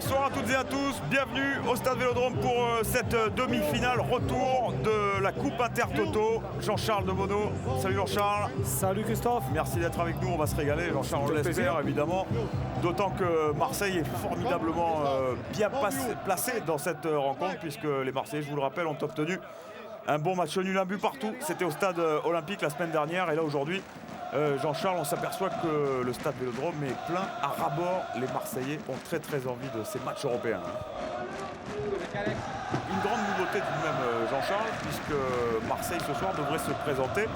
bonsoir à toutes et à tous, bienvenue au Stade Vélodrome pour cette demi-finale retour de la Coupe Intertoto. Jean-Charles Debono, salut Jean-Charles. Salut Christophe. Merci d'être avec nous, on va se régaler, Jean-Charles, on l'espère évidemment. D'autant que Marseille est formidablement bien placé dans cette rencontre puisque les Marseillais, je vous le rappelle, ont obtenu un bon match nul, un but partout. C'était au Stade Olympique la semaine dernière et là aujourd'hui, Jean-Charles, on s'aperçoit que le Stade Vélodrome est plein à ras-bord. Les Marseillais ont très envie de ces matchs européens. Une grande nouveauté tout de même, Jean-Charles, puisque Marseille ce soir devrait se présenter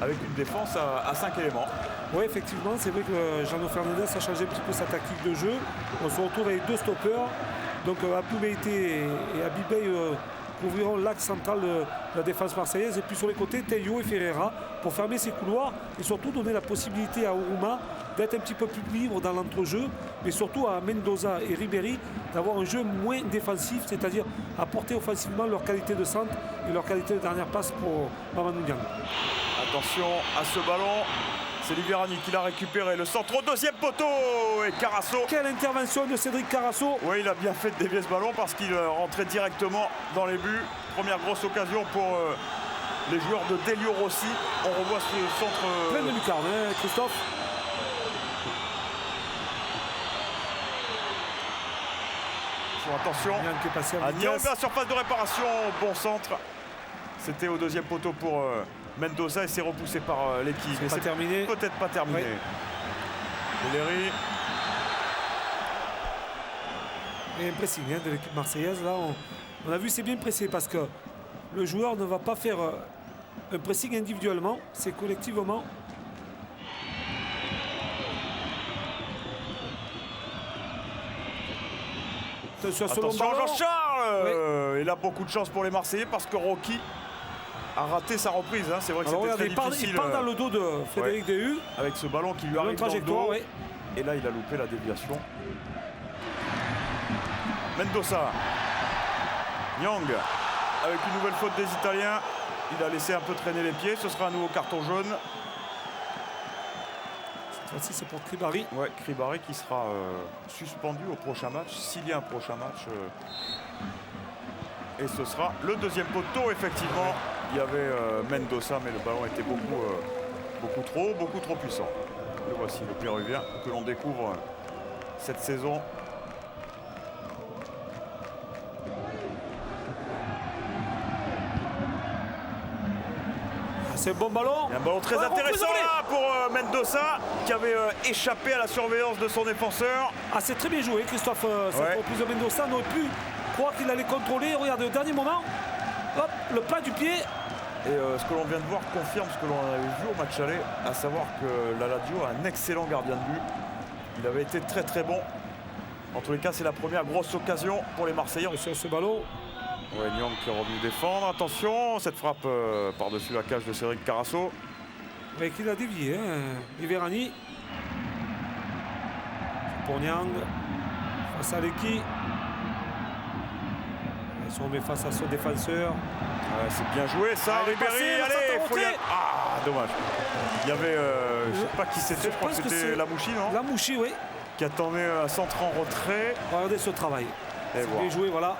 avec une défense à 5 éléments. Oui, effectivement, c'est vrai que Jean-Claude Fernandez a changé un petit peu sa tactique de jeu. On se retrouve avec deux stoppers. Donc Abdou Meïté et Abibey couvriront l'axe central de la défense marseillaise. Et puis sur les côtés, Teyo et Ferreira pour fermer ses couloirs et surtout donner la possibilité à Ourouma d'être un petit peu plus libre dans l'entrejeu, mais surtout à Mendoza et Ribéry d'avoir un jeu moins défensif, c'est-à-dire apporter offensivement leur qualité de centre et leur qualité de dernière passe pour Mamadou Niang. Attention à ce ballon. C'est Liverani qui l'a récupéré. Le centre au deuxième poteau et Carasso. Quelle intervention de Cédric Carasso. Oui, il a bien fait de dévier ce ballon parce qu'il rentrait directement dans les buts. Première grosse occasion pour les joueurs de Delio Rossi. On revoit ce centre. Plein de lucarne, hein, Christophe. Attention. Niang qui est passé à Niang, la surface de réparation. Bon centre. C'était au deuxième poteau pour Mendoza et c'est repoussé par l'équipe. C'est pas terminé. Peut-être pas terminé. Oui. Belleri. Et un pressing de l'équipe marseillaise. Là, on a vu c'est bien pressé parce que le joueur ne va pas faire un pressing individuellement, c'est collectivement. Attention Jean-Charles. Il a beaucoup de chance pour les Marseillais parce que Rocky a raté sa reprise. Hein. C'est vrai que c'était très difficile. Il part dans le dos de Frédéric Dehu. Avec ce ballon qui lui arrive dans le dos. Ouais. Et là, il a loupé la déviation. Mendoza. Niang. Avec une nouvelle faute des Italiens. Il a laissé un peu traîner les pieds. Ce sera un nouveau carton jaune. Cette fois-ci, c'est pour Kribari. Ouais, Kribari qui sera suspendu au prochain match, s'il y a un prochain match. Et ce sera le deuxième poteau, effectivement. Il y avait Mendoza, mais le ballon était beaucoup trop puissant. Le voici, le Péruvien que l'on découvre cette saison. C'est un bon ballon. Il y a un ballon très intéressant là pour Mendoza qui avait échappé à la surveillance de son défenseur. Ah, c'est très bien joué, Christophe. Cette reprise de Mendoza, on aurait pu croire qu'il allait contrôler. Regardez, au dernier moment, hop, le plat du pied. Et ce que l'on vient de voir confirme ce que l'on avait vu au match aller, à savoir que la Lazio a un excellent gardien de but. Il avait été très bon. En tous les cas, c'est la première grosse occasion pour les Marseillais. Sur ce ballon. Ouais, Niang qui est revenu défendre. Attention, cette frappe par-dessus la cage de Cédric Carasso. Et qu'il a dévié, hein. Liverani. Pour Niang. Face à Leki. Il se remet face à son défenseur. C'est bien joué ça, Ribéry, allez, faut y aller. Ah, dommage. Il y avait, je sais pas qui c'était, je crois que c'était Lamouchi, non? Lamouchi, oui. Qui attendait un centre en retrait. Regardez ce travail. C'est bien joué, voilà.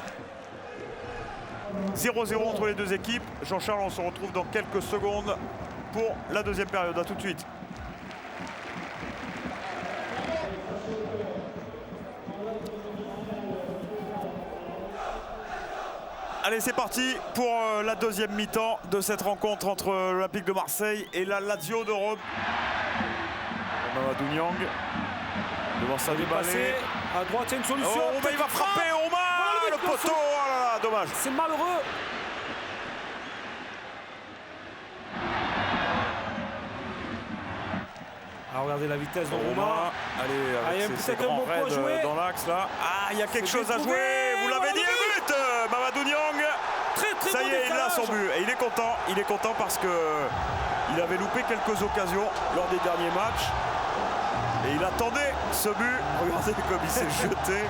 0-0 entre les deux équipes. Jean-Charles, on se retrouve dans quelques secondes pour la deuxième période. A tout de suite. Allez, c'est parti pour la deuxième mi-temps de cette rencontre entre l'Olympique de Marseille et la Lazio de Rome. Mamadou Niang devant Sadio Mané. À droite, il y a une solution. Oh, il va frapper, Ouma, le poteau. Oh là là, dommage. C'est malheureux. Alors regardez la vitesse de Ouma. Allez, avec ses grands raids dans l'axe là. Ah, il y a quelque chose à jouer. Vous l'avez dit, le but. Mamadou Niang. Très ça y est, il a son but. Et il est content parce que il avait loupé quelques occasions lors des derniers matchs. Et il attendait ce but. Regardez comme il s'est jeté.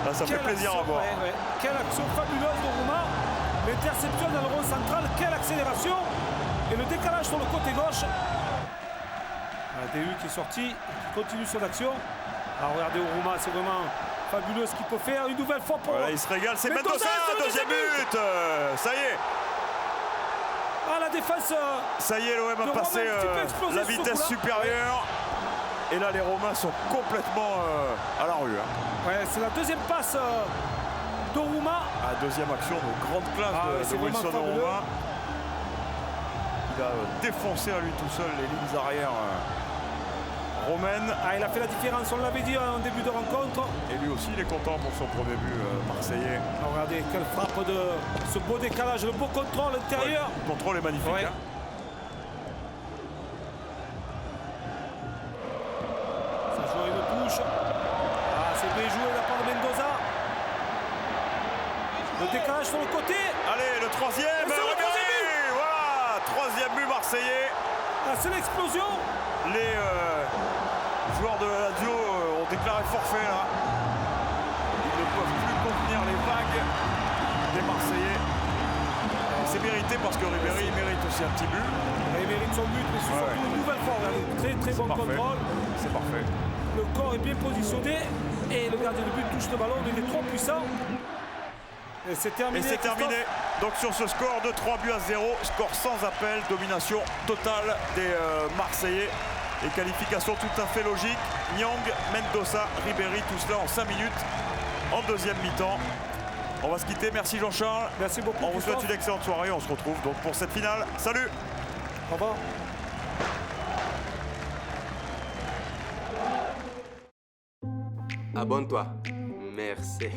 Là, ça fait plaisir à voir. Ouais. Quelle action fabuleuse de Rouma. L'interception dans le rond central. Quelle accélération. Et le décalage sur le côté gauche. Dehu qui est sorti, qui continue son action. Alors regardez Rouma, c'est vraiment fabuleux ce qu'il peut faire. Une nouvelle fois pour... Voilà, il se régale. C'est Mendoza, deuxième but. Ça y est. Ah, la défense. Ça y est, l'OM a passé la vitesse supérieure. Et là, les Romains sont complètement à la rue. Ouais, c'est la deuxième passe d'Oruma. Ah, deuxième action de grande classe de Wilson Oruma. Il a défoncé à lui tout seul les lignes arrière romaines. Ah, il a fait la différence, on l'avait dit en début de rencontre. Et lui aussi, il est content pour son premier but marseillais. Ah, regardez, quelle frappe de ce beau décalage, le beau contrôle intérieur. Ouais, le contrôle est magnifique. Ouais. Hein. Ça joue à une touche. Ah, c'est bien joué de la part de Mendoza. Le décalage sur le côté. Allez, le troisième. Voilà, troisième but marseillais. Ah, c'est l'explosion. Les joueurs de la Lazio ont déclaré forfait là. Ils ne peuvent plus contenir les vagues des Marseillais. C'est mérité parce que Ribéry mérite aussi un petit but. Il mérite son but, mais surtout une nouvelle fois. Très très bon contrôle. C'est parfait. Le corps est bien positionné et le gardien de but touche le ballon. Il est trop puissant. Et c'est terminé. Et c'est terminé. Donc sur ce score de 3 buts à 0, score sans appel, domination totale des Marseillais. Et qualification tout à fait logique. Nyang, Mendoza, Ribéry, tout cela en 5 minutes en deuxième mi-temps. On va se quitter. Merci Jean-Charles. Merci beaucoup. On vous souhaite une excellente soirée. On se retrouve donc pour cette finale. Salut. Au revoir. Abonne-toi. Merci.